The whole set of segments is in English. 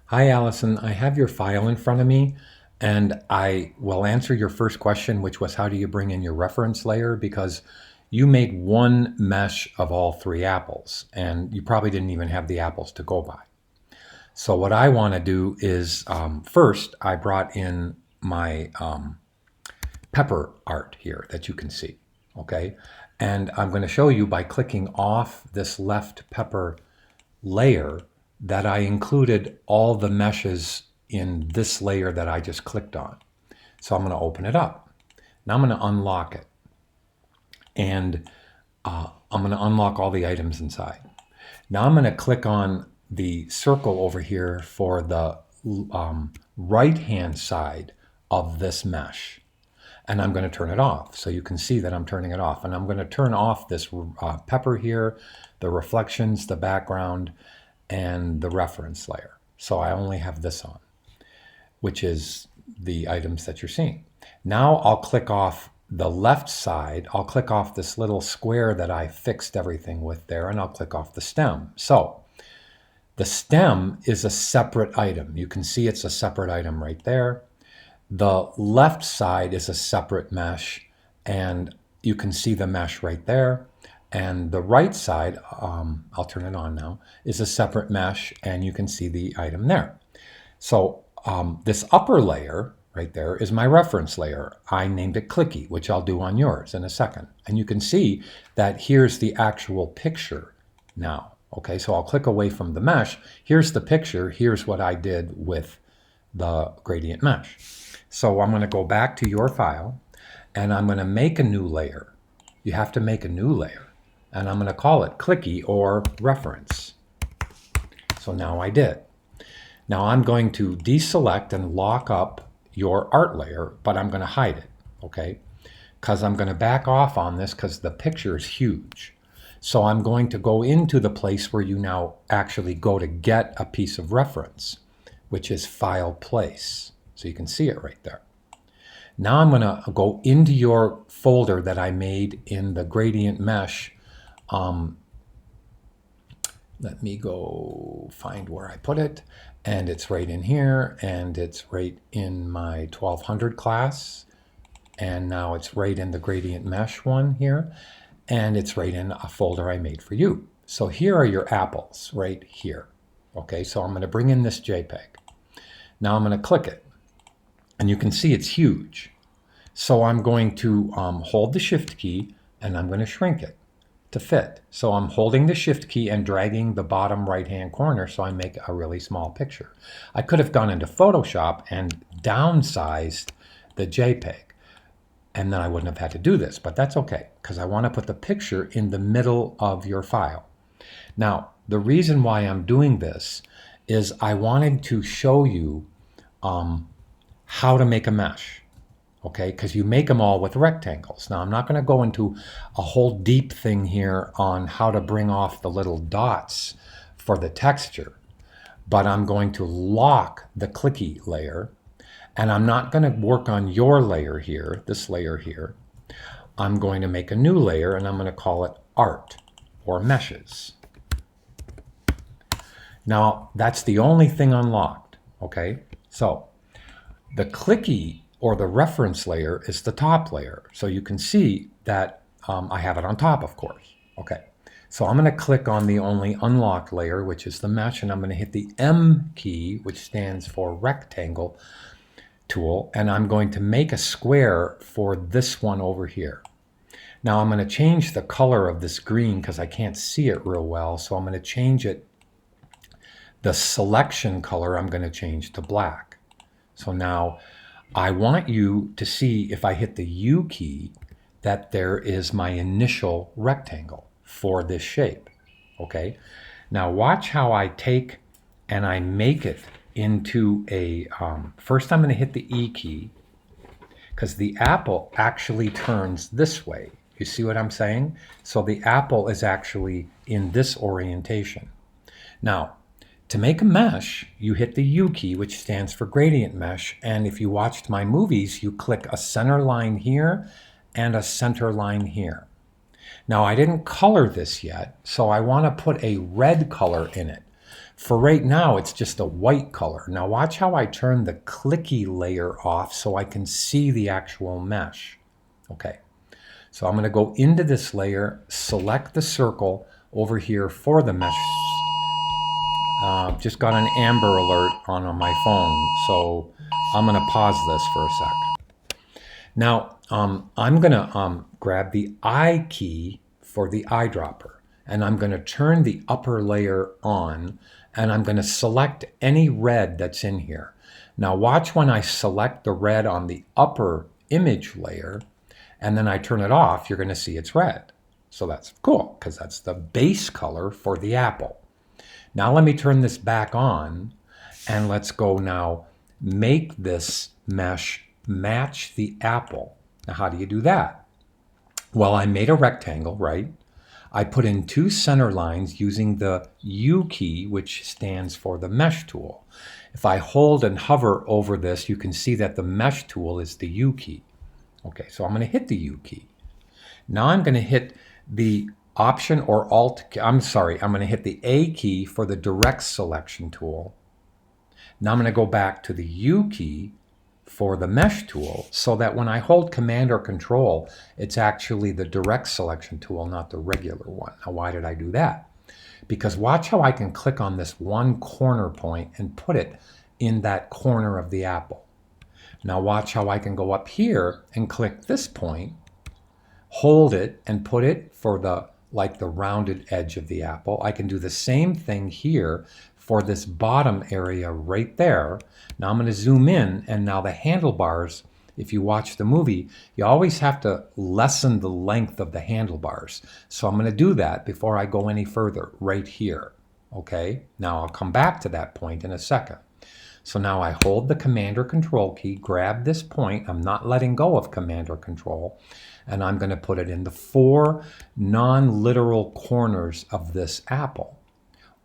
Hi, Allison. I have your file in front of me, and I will answer your first question, which was how do you bring in your reference layer? Because you made one mesh of all three apples, and you probably didn't even have the apples to go by. So what I want to do is first, I brought in my pepper art here that you can see, okay? And I'm going to show you by clicking off this left pepper layer that I included all the meshes in this layer that I just clicked on. So I'm going to open it up. Now I'm going to unlock it. And I'm going to unlock all the items inside. Now I'm going to click on the circle over here for the right-hand side of this mesh. And I'm going to turn it off. So you can see that I'm turning it off. And I'm going to turn off this pepper here, the reflections, the background, and the reference layer. So I only have this on, which is the items that you're seeing. Now I'll click off the left side. I'll click off this little square that I fixed everything with there, and I'll click off the stem. So the stem is a separate item. You can see it's a separate item right there. The left side is a separate mesh, and you can see the mesh right there. And the right side, I'll turn it on now, is a separate mesh, and you can see the item there. So this upper layer right there is my reference layer. I named it Clicky, which I'll do on yours in a second. And you can see that here's the actual picture now. Okay, so I'll click away from the mesh. Here's the picture. Here's what I did with the gradient mesh. So I'm going to go back to your file, and I'm going to make a new layer. You have to make a new layer. And I'm going to call it Clicky or Reference. So now I did. Now I'm going to deselect and lock up your art layer, but I'm going to hide it, okay? Because I'm going to back off on this because the picture is huge. So I'm going to go into the place where you now actually go to get a piece of reference, which is File Place. So you can see it right there. Now I'm going to go into your folder that I made in the gradient mesh. Let me go find where I put it. And it's right in here, and it's right in my 1200 class. And now it's right in the gradient mesh one here. And it's right in a folder I made for you. So here are your apples right here. Okay, so I'm going to bring in this JPEG. Now I'm going to click it. And you can see it's huge. So I'm going to hold the Shift key, and I'm going to shrink it to fit. So I'm holding the Shift key and dragging the bottom right-hand corner so I make a really small picture. I could have gone into Photoshop and downsized the JPEG, and then I wouldn't have had to do this, but that's okay, because I want to put the picture in the middle of your file. Now, the reason why I'm doing this is I wanted to show you how to make a mesh. Okay, because you make them all with rectangles. Now, I'm not going to go into a whole deep thing here on how to bring off the little dots for the texture, but I'm going to lock the Clicky layer, and I'm not going to work on your layer here, this layer here. I'm going to make a new layer, and I'm going to call it Art or Meshes. Now, that's the only thing unlocked, okay? So, the Clicky or the reference layer is the top layer. So you can see that I have it on top, of course. Okay, so I'm going to click on the only unlocked layer, which is the mesh, and I'm going to hit the M key, which stands for rectangle tool, and I'm going to make a square for this one over here. Now I'm going to change the color of this green because I can't see it real well, so I'm going to change it. The selection color I'm going to change to black. So now I want you to see, if I hit the U key, that there is my initial rectangle for this shape. Okay, now watch how I take and I make it into a, first I'm going to hit the E key, because the apple actually turns this way. You see what I'm saying? So the apple is actually in this orientation. Now, to make a mesh, you hit the U key, which stands for gradient mesh, and if you watched my movies, you click a center line here and a center line here. Now, I didn't color this yet, so I want to put a red color in it. For right now, it's just a white color. Now watch how I turn the clicky layer off so I can see the actual mesh. Okay, so I'm going to go into this layer, select the circle over here for the mesh. Just got an Amber Alert on my phone, so I'm going to pause this for a sec. Now, I'm going to grab the I key for the eyedropper, and I'm going to turn the upper layer on, and I'm going to select any red that's in here. Now watch when I select the red on the upper image layer, and then I turn it off, you're going to see it's red. So that's cool, because that's the base color for the apple. Now let me turn this back on, and let's go now make this mesh match the apple. Now how do you do that? Well, I made a rectangle, right? I put in 2 center lines using the U key, which stands for the mesh tool. If I hold and hover over this, you can see that the mesh tool is the U key. Okay, so I'm going to hit the U key. Now I'm going to hit the Option or Alt key. I'm going to hit the A key for the direct selection tool. Now I'm going to go back to the U key for the mesh tool, so that when I hold Command or Control, it's actually the direct selection tool, not the regular one. Now why did I do that? Because watch how I can click on this one corner point and put it in that corner of the apple. Now watch how I can go up here and click this point, hold it, and put it for the rounded edge of the apple. I can do the same thing here for this bottom area right there. Now I'm going to zoom in, and now the handlebars, if you watch the movie, you always have to lessen the length of the handlebars. So I'm going to do that before I go any further right here. Okay, now I'll come back to that point in a second. So now I hold the Command or Control key, grab this point, I'm not letting go of Command or Control, and I'm going to put it in the 4 non-literal corners of this apple,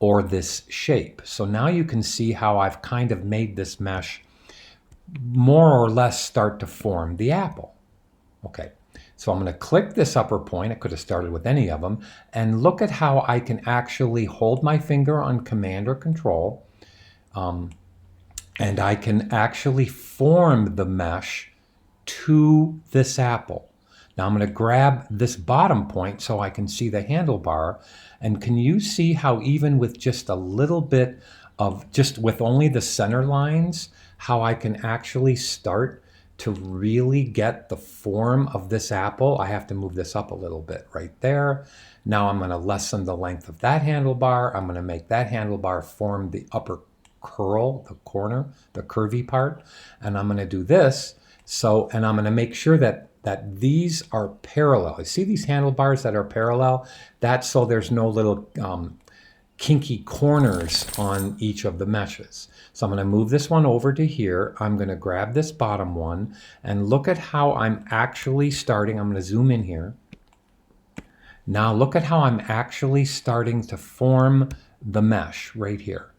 or this shape. So now you can see how I've kind of made this mesh more or less start to form the apple. Okay, so I'm going to click this upper point, I could have started with any of them, and look at how I can actually hold my finger on Command or Control, and I can actually form the mesh to this apple. Now I'm going to grab this bottom point so I can see the handlebar. And can you see how even with just a little bit of, just with only the center lines, how I can actually start to really get the form of this apple? I have to move this up a little bit right there. Now I'm going to lessen the length of that handlebar. I'm going to make that handlebar form the upper curl, the corner, the curvy part. And I'm going to do this. So, and I'm going to make sure that these are parallel. You see these handlebars that are parallel? That's so there's no little kinky corners on each of the meshes. So I'm going to move this one over to here. I'm going to grab this bottom one and look at how I'm actually starting. I'm going to zoom in here. Now look at how I'm actually starting to form the mesh right here.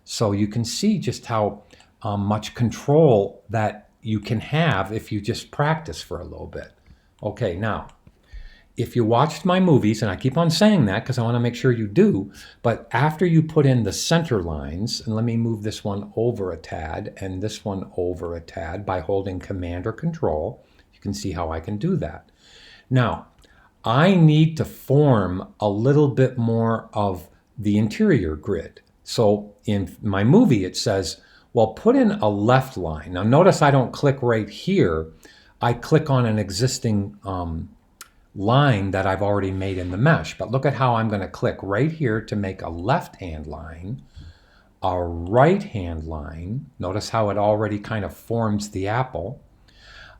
So you can see just how much control that you can have if you just practice for a little bit. Okay, now, if you watched my movies, and I keep on saying that because I want to make sure you do, but after you put in the center lines, and let me move this one over a tad and this one over a tad by holding Command or Control, you can see how I can do that. Now, I need to form a little bit more of the interior grid. So in my movie, it says, well, put in a left line. Now notice I don't click right here. I click on an existing line that I've already made in the mesh. But look at how I'm going to click right here to make a left-hand line, a right-hand line. Notice how it already kind of forms the apple.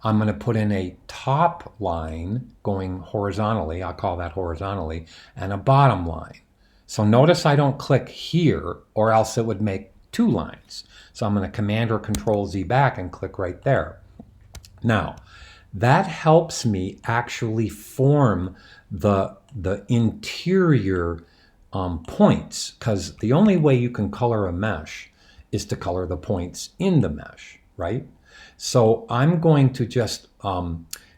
I'm going to put in a top line going horizontally. I'll call that horizontally, and a bottom line. So notice I don't click here, or else it would make 2 lines. So I'm going to Command or Control Z back and click right there. Now, that helps me actually form the interior points, because the only way you can color a mesh is to color the points in the mesh, right? So I'm going to just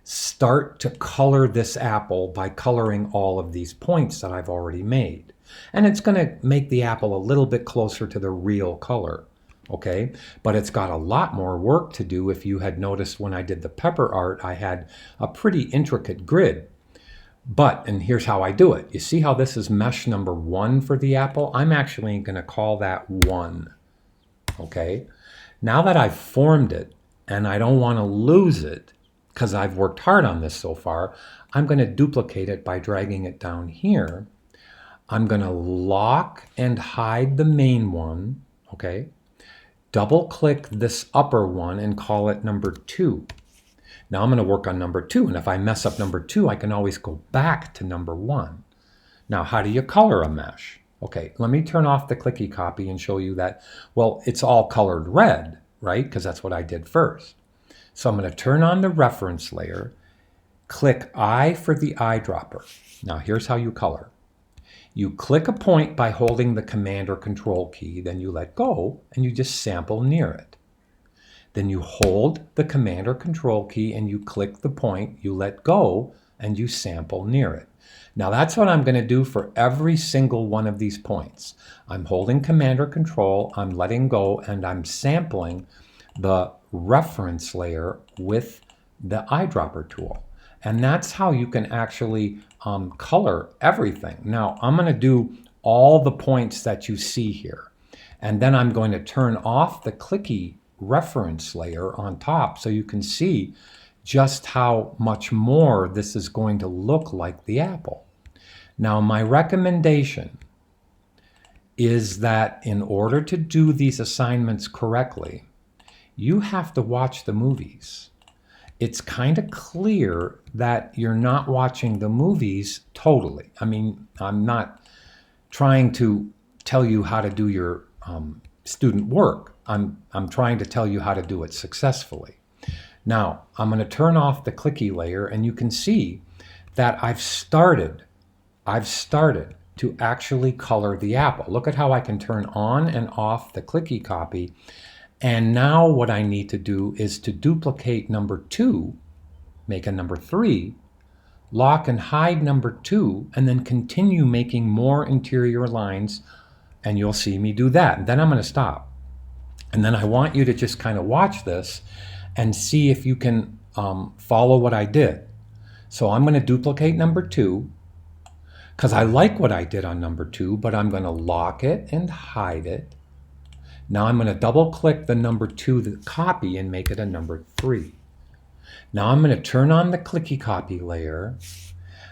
start to color this apple by coloring all of these points that I've already made. And it's going to make the apple a little bit closer to the real color. Okay, but it's got a lot more work to do. If you had noticed when I did the pepper art, I had a pretty intricate grid. But, and here's how I do it. You see how this is mesh number 1 for the apple? I'm actually going to call that 1. Okay, now that I've formed it and I don't want to lose it because I've worked hard on this so far, I'm going to duplicate it by dragging it down here. I'm going to lock and hide the main one. Okay, double click this upper one and call it number 2. Now I'm going to work on number 2, and if I mess up number 2, I can always go back to number 1. Now, how do you color a mesh? Okay, let me turn off the clicky copy and show you that, well, it's all colored red, right? Because that's what I did first. So I'm going to turn on the reference layer, click I for the eyedropper. Now here's how you color. You click a point by holding the Command or Control key, then you let go and you just sample near it. Then you hold the Command or Control key and you click the point, you let go, and you sample near it. Now that's what I'm going to do for every single one of these points. I'm holding Command or Control, I'm letting go, and I'm sampling the reference layer with the eyedropper tool. And that's how you can actually color everything. Now I'm going to do all the points that you see here. And then I'm going to turn off the clicky reference layer on top so you can see just how much more this is going to look like the apple. Now my recommendation is that in order to do these assignments correctly, you have to watch the movies. It's kind of clear that you're not watching the movies totally. I mean, I'm not trying to tell you how to do your student work. I'm trying to tell you how to do it successfully. Now, I'm going to turn off the clicky layer, and you can see that I've started to actually color the apple. Look at how I can turn on and off the clicky copy. And now what I need to do is to duplicate number 2, make a number 3, lock and hide number 2, and then continue making more interior lines, and you'll see me do that. And then I'm going to stop. And then I want you to just kind of watch this and see if you can follow what I did. So I'm going to duplicate number 2 because I like what I did on number 2, but I'm going to lock it and hide it. Now I'm going to double click the number 2, the copy, and make it a number 3. Now I'm going to turn on the clicky copy layer,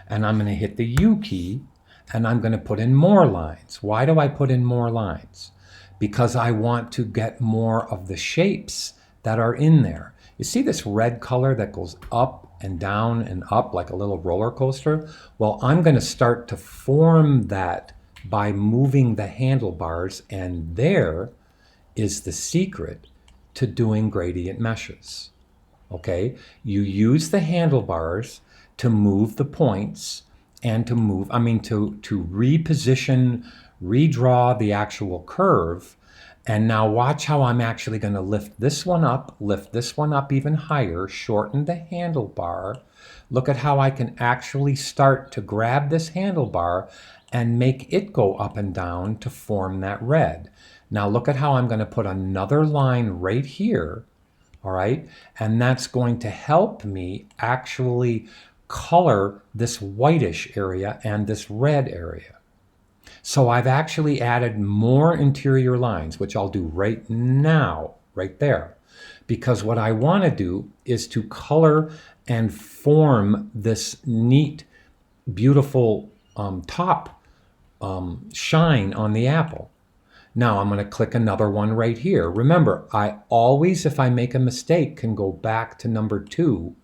and I'm going to hit the U key, and I'm going to put in more lines. Why do I put in more lines? Because I want to get more of the shapes that are in there. You see this red color that goes up and down and up like a little roller coaster? Well, I'm going to start to form that by moving the handlebars, and there is the secret to doing gradient meshes. Okay, you use the handlebars to move the points and to move, to reposition, redraw the actual curve. And now watch how I'm actually going to lift this one up even higher, shorten the handlebar. Look at how I can actually start to grab this handlebar and make it go up and down to form that red. Now look at how I'm going to put another line right here, all right? And that's going to help me actually color this whitish area and this red area. So I've actually added more interior lines, which I'll do right now, right there. Because what I want to do is to color and form this neat, beautiful top shine on the apple. Now I'm going to click another one right here. Remember, I always, if I make a mistake, can go back to number 2,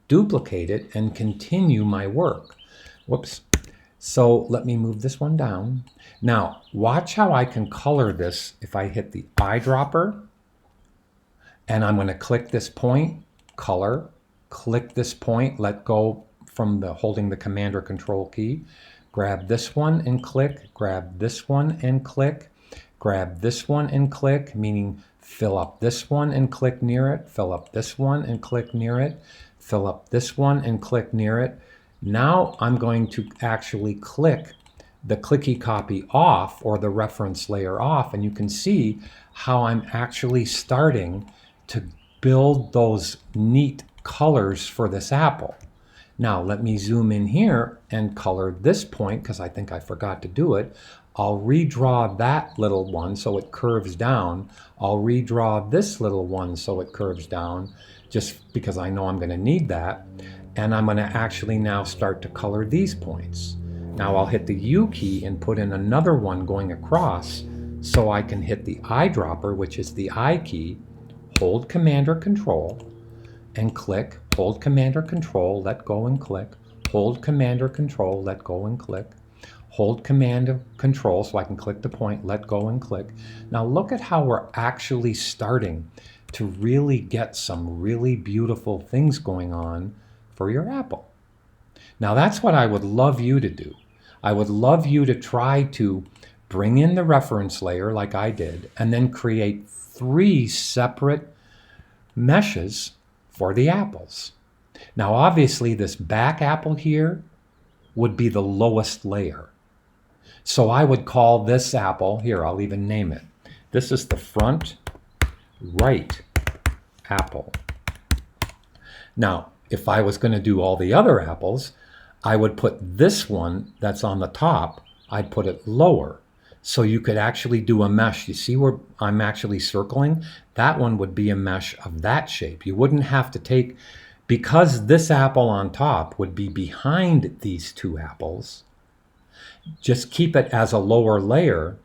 duplicate it, and continue my work. Whoops. So let me move this one down. Now, watch how I can color this if I hit the eyedropper, and I'm going to click this point, color, click this point, let go from holding the Command or Control key, grab this one and click, grab this one and click, grab this one and click, meaning fill up this one and click near it, fill up this one and click near it, fill up this one and click near it. Now I'm going to actually click the clicky copy off, or the reference layer off, and you can see how I'm actually starting to build those neat colors for this apple. Now let me zoom in here and color this point, because I think I forgot to do it. I'll redraw that little one so it curves down. I'll redraw this little one so it curves down, just because I know I'm going to need that. And I'm going to actually now start to color these points. Now I'll hit the U key and put in another one going across, so I can hit the eyedropper, which is the I key, hold Command or Control, and click, hold Command or Control, let go and click, hold Command or Control, let go and click, hold Command or Control so I can click the point, let go and click. Now look at how we're actually starting to really get some really beautiful things going on for your apple. Now that's what I would love you to do. I would love you to try to bring in the reference layer like I did, and then create 3 separate meshes for the apples. Now obviously this back apple here would be the lowest layer. So I would call this apple, here I'll even name it. This is the front right apple. Now if I was going to do all the other apples, I would put this one that's on the top, I'd put it lower. So you could actually do a mesh. You see where I'm actually circling? That one would be a mesh of that shape. You wouldn't have to take, because this apple on top would be behind these 2 apples, just keep it as a lower layer,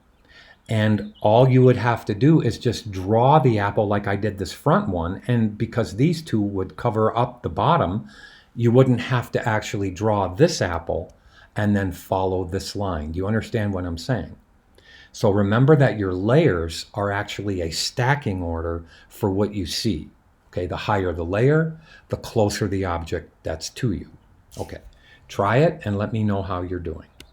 and all you would have to do is just draw the apple like I did this front one, and because these 2 would cover up the bottom, you wouldn't have to actually draw this apple and then follow this line. Do you understand what I'm saying? So remember that your layers are actually a stacking order for what you see. Okay, the higher the layer, the closer the object that's to you. Okay, try it and let me know how you're doing.